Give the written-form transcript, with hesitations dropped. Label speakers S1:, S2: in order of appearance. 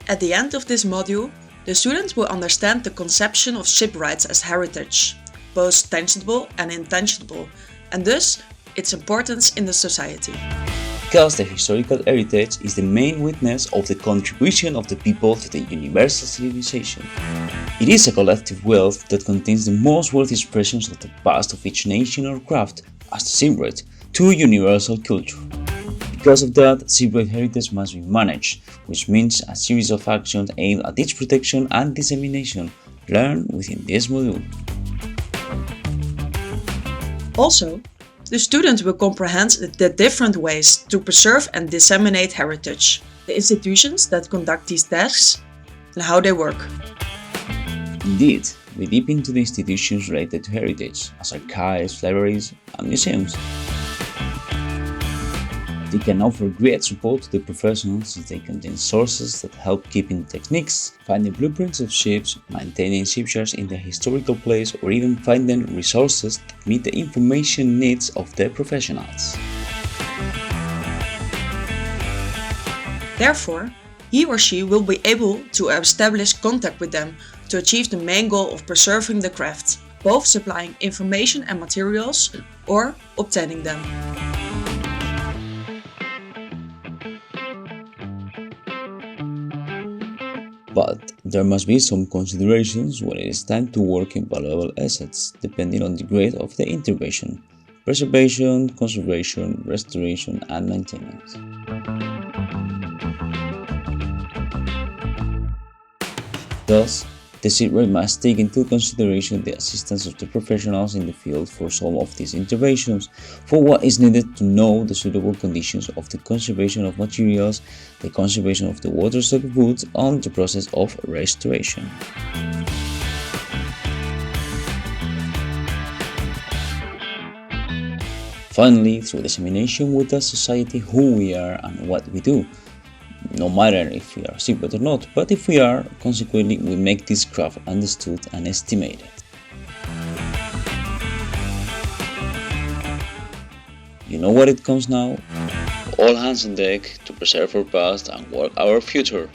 S1: At the end of this module, the students will understand the conception of shipwrights as heritage, both tangible and intangible, and thus its importance in the society.
S2: Because the historical heritage is the main witness of the contribution of the people to the universal civilization. It is a collective wealth that contains the most worthy expressions of the past of each nation or craft, as the shipwright, to universal culture. Because of that, shipwright heritage must be managed, which means a series of actions aimed at its protection and dissemination, learned within this module.
S1: Also, the students will comprehend the different ways to preserve and disseminate heritage, the institutions that conduct these tasks, and how they work.
S2: Indeed, we deep into the institutions related to heritage, as archives, libraries, and museums. They can offer great support to the professionals since they contain sources that help keeping techniques, finding blueprints of ships, maintaining shipyards in their historical place, or even finding resources that meet the information needs of the professionals.
S1: Therefore, he or she will be able to establish contact with them to achieve the main goal of preserving the craft, both supplying information and materials or obtaining them.
S2: But there must be some considerations when it is time to work in valuable assets, depending on the grade of the intervention: preservation, conservation, restoration, and maintenance. Thus, the shipwright must take into consideration the assistance of the professionals in the field for some of these interventions, for what is needed to know the suitable conditions of the conservation of materials, the conservation of the water stock of goods, and the process of restoration. Finally, through dissemination we tell society who we are and what we do. No matter if we are shipwright or not, but if we are, consequently we make this craft understood and estimated. You know what it comes now? All hands on deck to preserve our past and work our future.